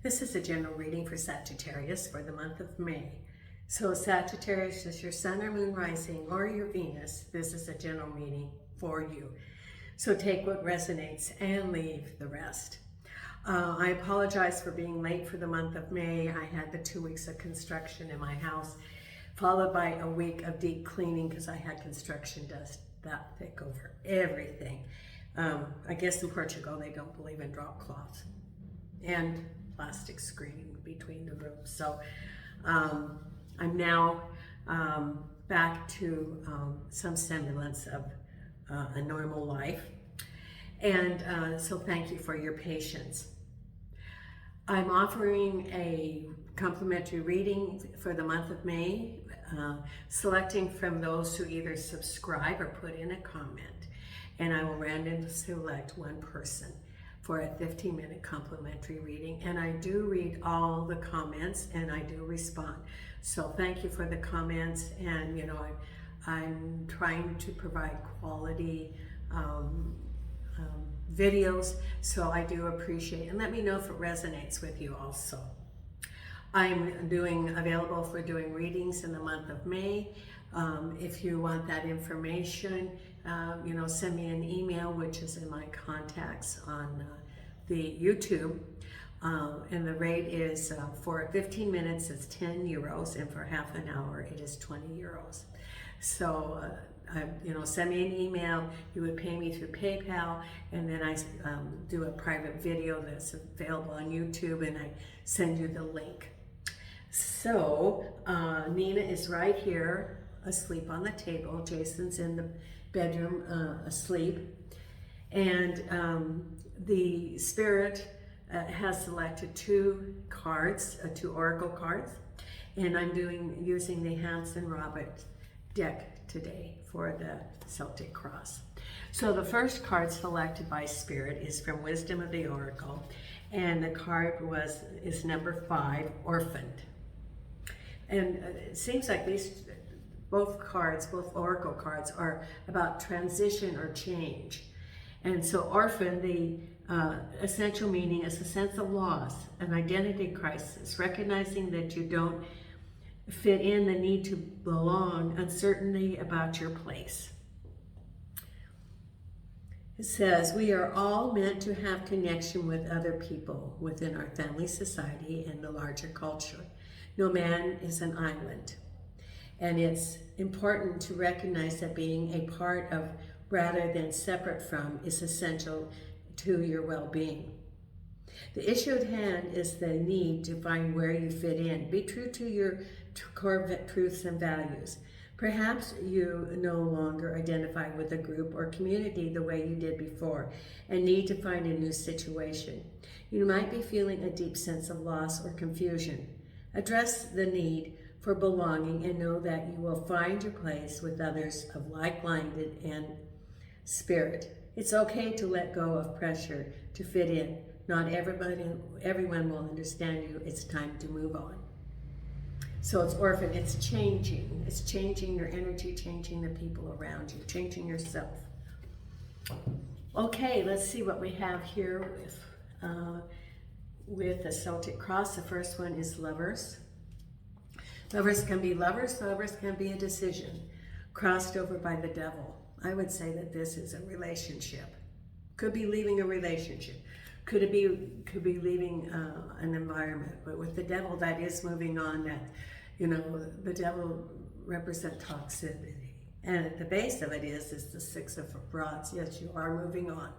This is a general reading for Sagittarius for the month of May. So Sagittarius is your sun or moon rising or your Venus. This is a general reading for you. So take what resonates and leave the rest. I apologize for being late for the month of May. I had the 2 weeks of construction in my house, followed by a week of deep cleaning because I had construction dust that thick over everything. I guess in Portugal they don't believe in drop cloths and plastic screening between the rooms. So I'm now back to some semblance of a normal life. And so thank you for your patience. I'm offering a complimentary reading for the month of May, selecting from those who either subscribe or put in a comment. And I will randomly select one person for a 15-minute complimentary reading. And I do read all the comments and I do respond. So thank you for the comments. And you know, I'm trying to provide quality videos, so I do appreciate, and let me know if it resonates with you also. I'm available for doing readings in the month of May. If you want that information, you know, send me an email, which is in my contacts on the YouTube. And the rate is for 15 minutes, it's 10 euros, and for half an hour, it is 20 euros. So, you know, send me an email. You would pay me through PayPal, and then I do a private video that's available on YouTube, and I send you the link. So, Nina is right here, asleep on the table. Jason's in the bedroom, asleep. And the spirit has selected two cards, two oracle cards, and I'm using the Hanson Robert deck today for the Celtic Cross. So the first card selected by Spirit is from Wisdom of the Oracle, and the card is number 5, Orphaned. And it seems like both oracle cards are about transition or change. And so Orphan, the essential meaning is a sense of loss, an identity crisis, recognizing that you don't fit in, the need to belong, uncertainty about your place. It says, we are all meant to have connection with other people within our family, society, and the larger culture. No man is an island. And it's important to recognize that being a part of rather than separate from is essential to your well-being. The issue at hand is the need to find where you fit in. Be true to your core truths and values. Perhaps you no longer identify with a group or community the way you did before and need to find a new situation. You might be feeling a deep sense of loss or confusion. Address the need for belonging and know that you will find your place with others of like-minded and spirit. It's okay to let go of pressure to fit in. Not everyone will understand you. It's time to move on. So it's orphan, it's changing. It's changing your energy, changing the people around you, changing yourself. Okay, let's see what we have here with the Celtic Cross. The first one is lovers. Lovers can be lovers, lovers can be a decision crossed over by the devil. I would say that this is a relationship. Could be leaving a relationship. Could be leaving an environment, but with the devil, that is moving on. That, you know, the devil represents toxicity, and at the base of it is the 6 of Rods. Yes, you are moving on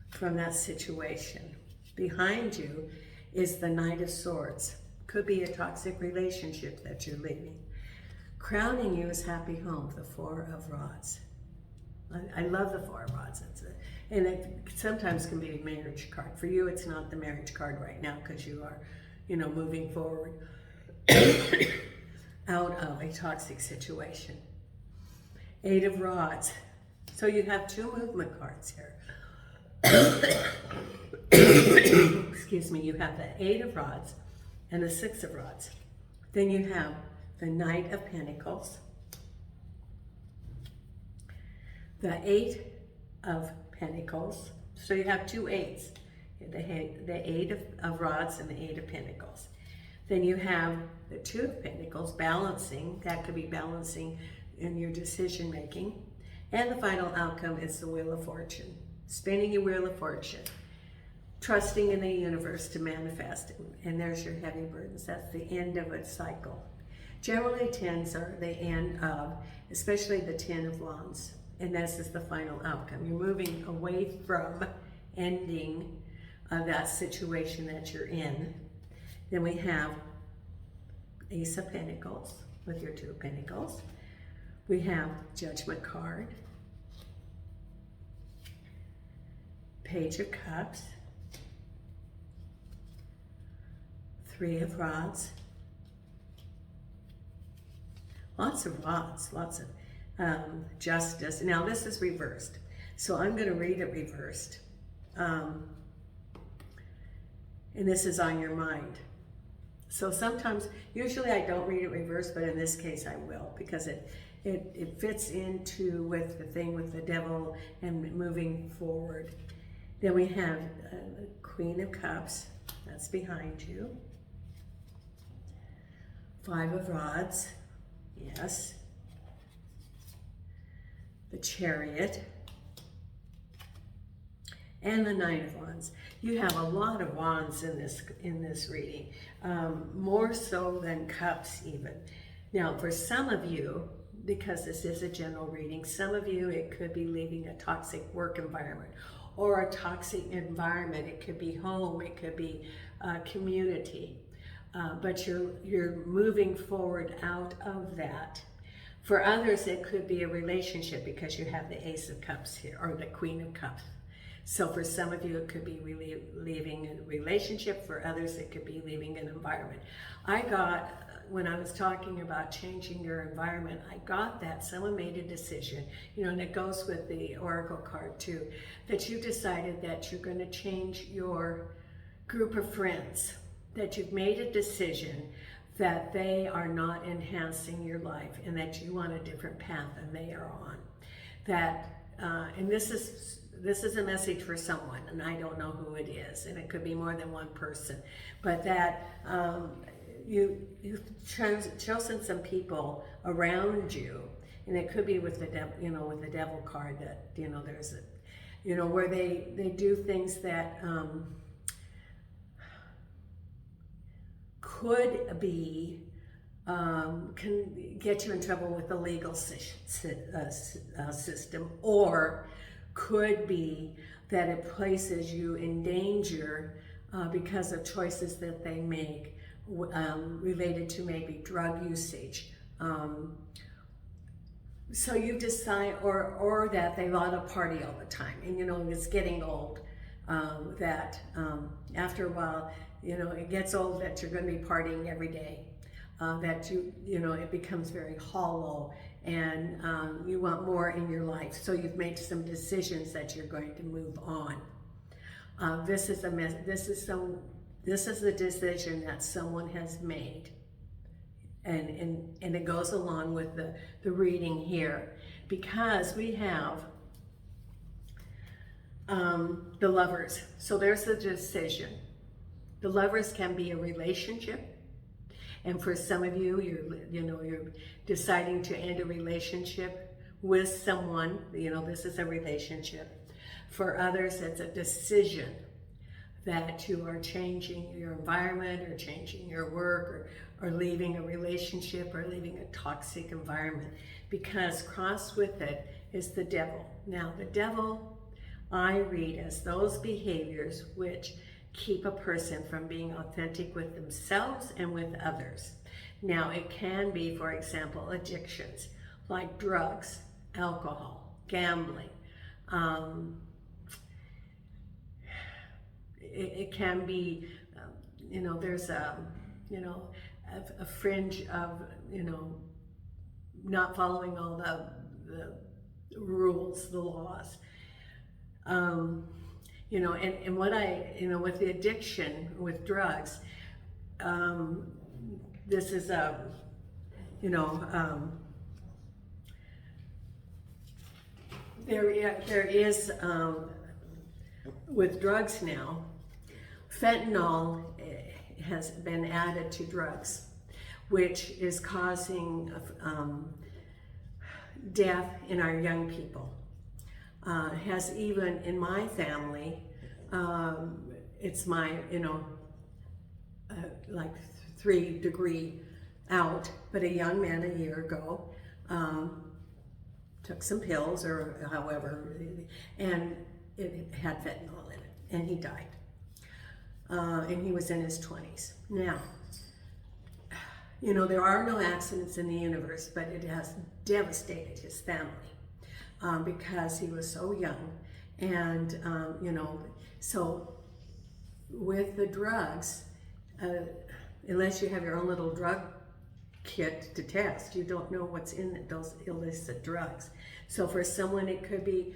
from that situation. Behind you is the Knight of Swords. Could be a toxic relationship that you're leaving. Crowning you is happy home, the 4 of Rods. I love the 4 of Rods. And it sometimes can be a marriage card. For you, it's not the marriage card right now because you are, you know, moving forward out of a toxic situation. 8 of Rods. So you have 2 movement cards here. Excuse me. You have the 8 of Rods and the 6 of Rods. Then you have the Knight of Pentacles, the 8 of Pentacles. So you have 2 8s the Eight of Rods and the Eight of Pentacles. Then you have the Two of Pentacles, balancing. That could be balancing in your decision making. And the final outcome is the Wheel of Fortune. Spinning your Wheel of Fortune. Trusting in the universe to manifest it. And there's your heavy burdens. That's the end of a cycle. Generally, 10s are the end of, especially the 10 of Wands. And this is the final outcome. You're moving away from ending that situation that you're in. Then we have Ace of Pentacles with your Two of Pentacles. We have Judgment card. Page of Cups. Three of Rods. Lots of rods, lots of justice. Now this is reversed, so I'm going to read it reversed. And this is on your mind. So sometimes, usually I don't read it reversed, but in this case I will, because it fits into with the thing with the devil and moving forward. Then we have the Queen of Cups, that's behind you. Five of Rods, yes. The Chariot. And the Nine of Wands. You have a lot of wands in this reading, more so than cups even. Now, for some of you, because this is a general reading, some of you, it could be leaving a toxic work environment or a toxic environment. It could be home, it could be community, but you're moving forward out of that. For others, it could be a relationship because you have the Ace of Cups here, or the Queen of Cups. So for some of you, it could be leaving a relationship. For others, it could be leaving an environment. I got, when I was talking about changing your environment, I got that someone made a decision, you know, and it goes with the Oracle card too, that you decided that you're going to change your group of friends, that you've made a decision that they are not enhancing your life and that you want a different path than they are on. That, and this is a message for someone, and I don't know who it is, and it could be more than one person, but that you've chosen some people around you, and it could be with the devil, you know, with the devil card, that, you know, there's a, you know, where they do things that could be, can get you in trouble with the legal system, or could be that it places you in danger because of choices that they make related to maybe drug usage. So you decide, or that they want to party all the time, and you know, it's getting old, that after a while, you know, it gets old that you're going to be partying every day, that you know, it becomes very hollow, and you want more in your life. So you've made some decisions that you're going to move on. This is a decision that someone has made, and it goes along with the reading here, because we have the Lovers. So there's the decision. The Lovers can be a relationship. And for some of you, you're deciding to end a relationship with someone. You know, this is a relationship. For others, it's a decision that you are changing your environment, or changing your work, or leaving a relationship, or leaving a toxic environment. Because crossed with it is the devil. Now, the devil, I read as those behaviors which keep a person from being authentic with themselves and with others. Now, it can be, for example, addictions like drugs, alcohol, gambling. It can be, you know, there's a fringe of, you know, not following all the rules, the laws. You know, and what you know, with the addiction, with drugs, this is you know, there is with drugs now, fentanyl has been added to drugs, which is causing death in our young people. Has even in my family, it's my, like 3 degree out, but a young man a year ago took some pills or however, and it had fentanyl in it, and he died. And he was in his 20s. Now, there are no accidents in the universe, but it has devastated his family because he was so young. And, so with the drugs, unless you have your own little drug kit to test, you don't know what's in those illicit drugs. So for someone, it could be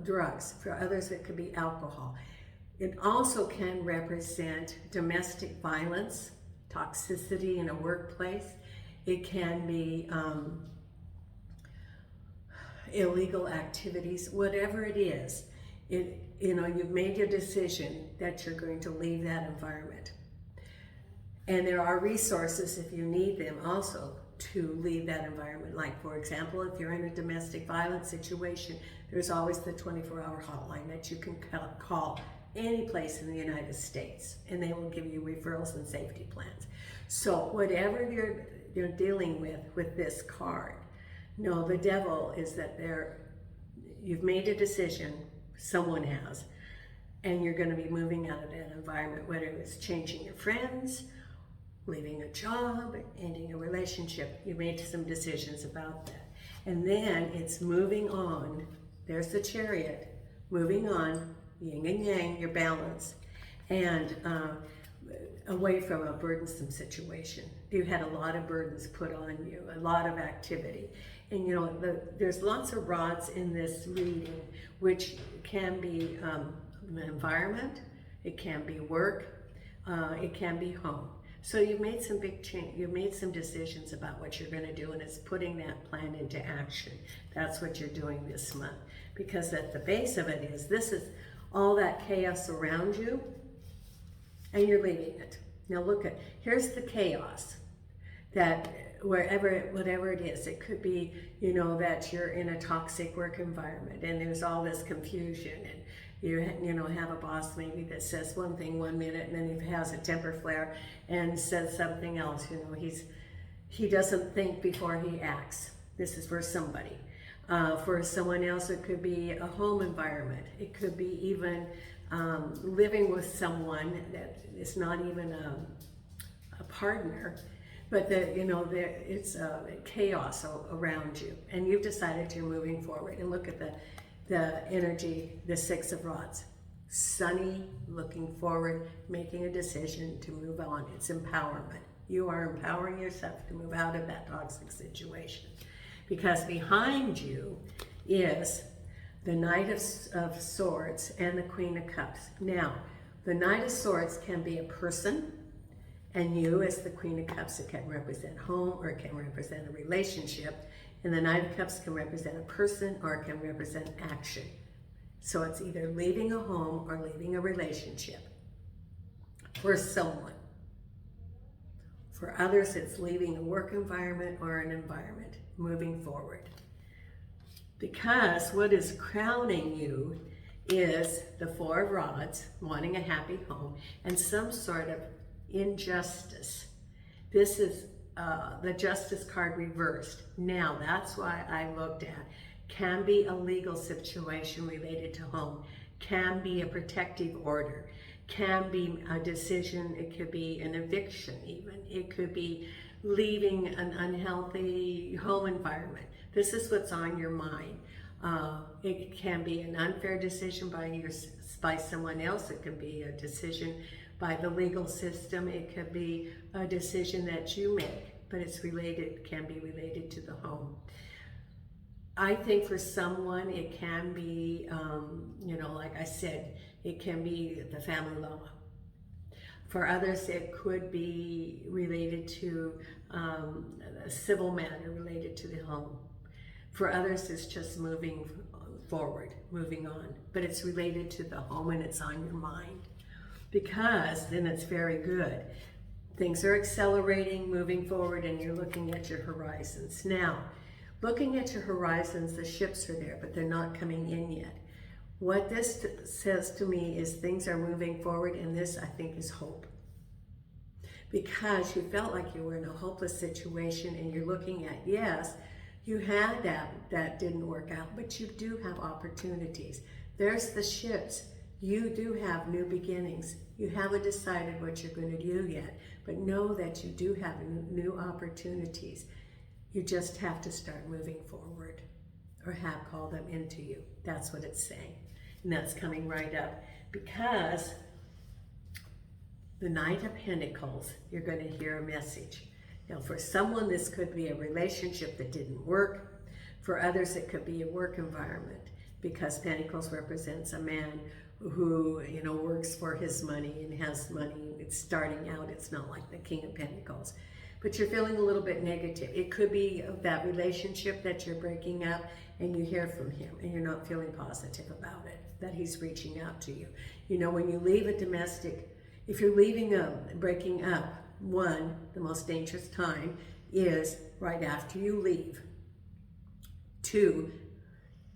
drugs. For others, it could be alcohol. It also can represent domestic violence, toxicity in a workplace. It can be illegal activities, whatever it is. You've made your decision that you're going to leave that environment. And there are resources if you need them also to leave that environment. Like, for example, if you're in a domestic violence situation, there's always the 24-hour hotline that you can call any place in the United States, and they will give you referrals and safety plans. So whatever you're dealing with this card, no, the devil is that you've made a decision, someone has, and you're going to be moving out of that environment, whether it's changing your friends, leaving a job, ending a relationship. You made some decisions about that. And then it's moving on. There's the Chariot, moving on, yin and yang, your balance, and away from a burdensome situation. You had a lot of burdens put on you, a lot of activity. And there's lots of rods in this reading, which can be the environment, it can be work, it can be home. So you've made some big change, you've made some decisions about what you're going to do, and it's putting that plan into action. That's what you're doing this month. Because at the base of it is, this is all that chaos around you, and you're leaving it. Now look here's the chaos that whatever it is, it could be, that you're in a toxic work environment and there's all this confusion, and you have a boss maybe that says one thing 1 minute and then he has a temper flare and says something else. He doesn't think before he acts. This is for somebody. For someone else, it could be a home environment. It could be even living with someone that is not even a partner, but it's chaos around you, and you've decided you're moving forward. And look at the energy, the 6 of Rods. Sunny, looking forward, making a decision to move on. It's empowerment. You are empowering yourself to move out of that toxic situation. Because behind you is the Knight of Swords and the Queen of Cups. Now, the Knight of Swords can be a person, and you as the Queen of Cups, it can represent home, or it can represent a relationship. And the Knight of Cups can represent a person, or it can represent action. So it's either leaving a home or leaving a relationship for someone. For others, it's leaving a work environment or an environment, moving forward. Because what is crowning you is the 4 of Rods, wanting a happy home, and some sort of injustice. This is the Justice card reversed. Now, that's why I looked at, can be a legal situation related to home, can be a protective order, can be a decision, it could be an eviction even, it could be leaving an unhealthy home environment. This is what's on your mind. It can be an unfair decision by someone else. It can be a decision by the legal system. It could be a decision that you make, but can be related to the home. I think for someone it can be, like I said, it can be the family law. For others, it could be related to a civil matter related to the home. For others, it's just moving forward, moving on. But it's related to the home, and it's on your mind. because then it's very good. Things are accelerating, moving forward, and you're looking at your horizons. Now, looking at your horizons, the ships are there, but they're not coming in yet. What this says to me is things are moving forward, and this, I think, is hope. Because you felt like you were in a hopeless situation, and you're looking at, yes, you had that didn't work out, but you do have opportunities. There's the ships. You do have new beginnings. You haven't decided what you're going to do yet, but know that you do have new opportunities. You just have to start moving forward, or have called them into you. That's what it's saying. And that's coming right up, because the Knight of Pentacles, you're going to hear a message. Now, for someone, this could be a relationship that didn't work. For others, it could be a work environment, because Pentacles represents a man who, you know, works for his money and has money. It's starting out. It's not like the King of Pentacles. But you're feeling a little bit negative. It could be that relationship that you're breaking up, and you hear from him, and you're not feeling positive about it, that he's reaching out to you. You know, when you leave a domestic, if you're leaving breaking up, one, the most dangerous time is right after you leave. Two,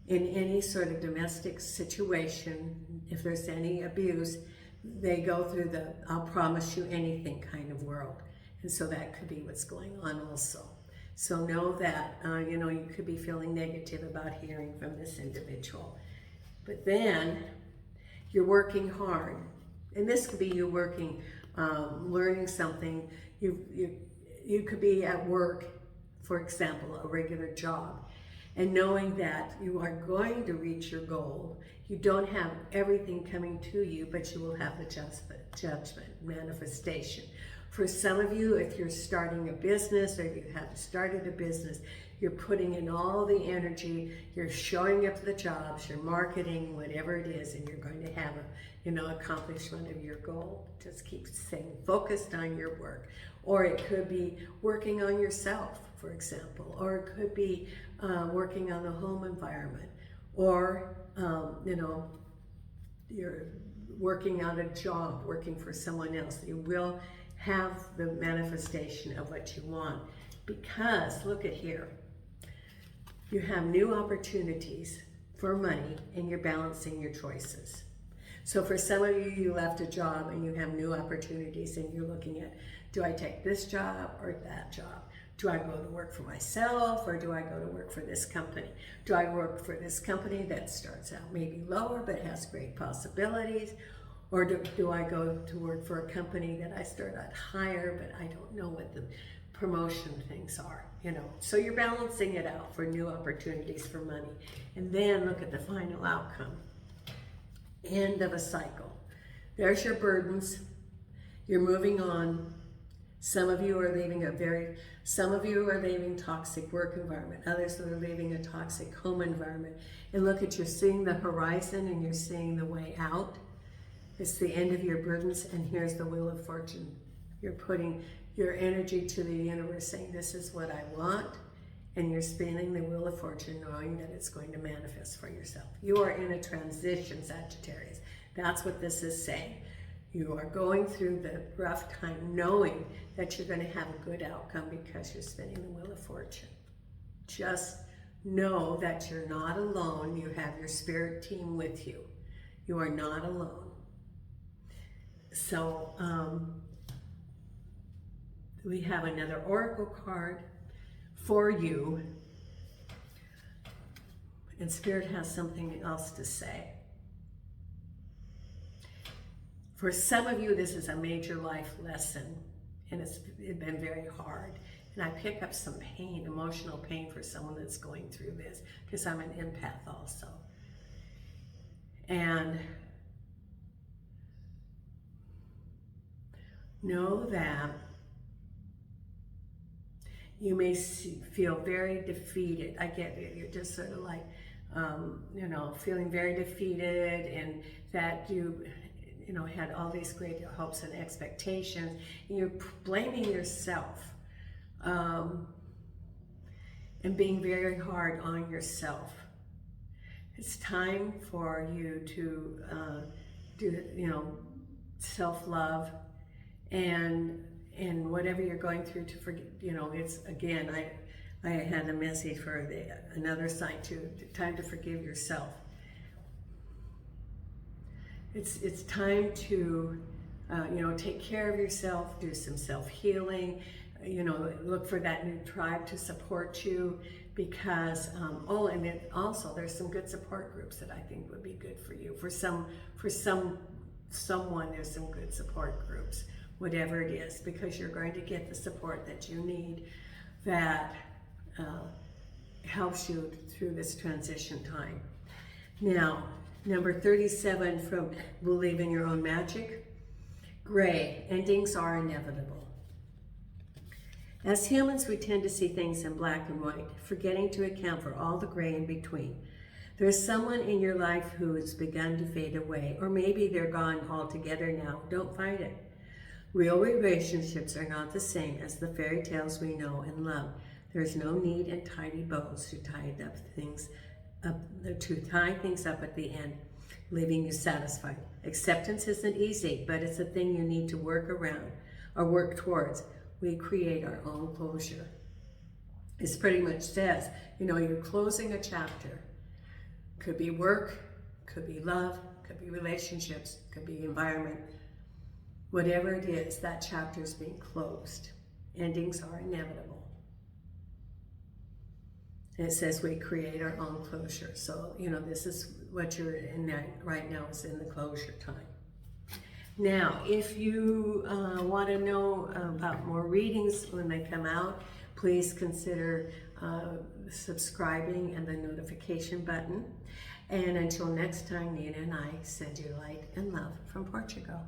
in any sort of domestic situation, if there's any abuse, they go through the I'll promise you anything kind of world. And so that could be what's going on also. So know that, you know, you could be feeling negative about hearing from this individual. But then you're working hard. And this could be you working, learning something. You could be at work, for example, a regular job, and knowing that you are going to reach your goal. You don't have everything coming to you, but you will have the judgment, manifestation. For some of you, if you're starting a business, or you have started a business, you're putting in all the energy, you're showing up for the jobs, you're marketing, whatever it is, and you're going to have a, you know, accomplishment of your goal. Just keep staying focused on your work. Or it could be working on yourself, for example, or it could be working on the home environment, or, you know, you're working on a job, working for someone else. You will have the manifestation of what you want, because look at here, you have new opportunities for money, and you're balancing your choices. So for some of you, you left a job and you have new opportunities, and you're looking at, do I take this job or that job? Do I go to work for myself, or do I go to work for this company? Do I work for this company that starts out maybe lower but has great possibilities? Or do I go to work for a company that I start out higher, but I don't know what the promotion things are, you know? So you're balancing it out for new opportunities for money. And then look at the final outcome. End of a cycle. There's your burdens. You're moving on. Some of you are leaving some of you are leaving toxic work environment. Others are leaving a toxic home environment. And look at, you're seeing the horizon, and you're seeing the way out. It's the end of your burdens, and here's the Wheel of Fortune. You're putting your energy to the universe, saying, this is what I want, and you're spinning the Wheel of Fortune, knowing that it's going to manifest for yourself. You are in a transition, Sagittarius. That's what this is saying. You are going through the rough time, knowing that you're going to have a good outcome, because you're spinning the Wheel of Fortune. Just know that you're not alone. You have your spirit team with you. You are not alone. So we have another oracle card for you, and Spirit has something else to say. For some of you, this is a major life lesson, and it's been very hard. And I pick up some pain, emotional pain, for someone that's going through this, because I'm an empath also. And know that you may feel very defeated. I get it. You're just sort of like, you know, feeling very defeated, and that you know, had all these great hopes and expectations, and you're blaming yourself, and being very hard on yourself. It's time for you to self-love, and whatever you're going through to forget, you know, it's, again, I had a message for another sign too, time to forgive yourself. It's time to, you know, take care of yourself, do some self-healing, you know, look for that new tribe to support you, because, oh, and then also there's some good support groups that I think would be good for you. For someone, there's some good support groups, whatever it is, because you're going to get the support that you need that helps you through this transition time. Now, number 37 from Believe in Your Own Magic, gray, endings are inevitable. As humans, we tend to see things in black and white, forgetting to account for all the gray in between. There's someone in your life who has begun to fade away, or maybe they're gone altogether now. Don't fight it. Real relationships are not the same as the fairy tales we know and love. There's no neat and tidy bows to tie things up at the end, leaving you satisfied. Acceptance isn't easy, but it's a thing you need to work around or work towards. We create our own closure. It pretty much says, you know, you're closing a chapter. Could be work, could be love, could be relationships, could be environment. Whatever it is, that chapter is being closed. Endings are inevitable. It says we create our own closure. So, you know, this is what you're in right now, is in the closure time. Now, if you want to know about more readings when they come out, please consider subscribing and the notification button. And until next time, Nina and I send you light and love from Portugal.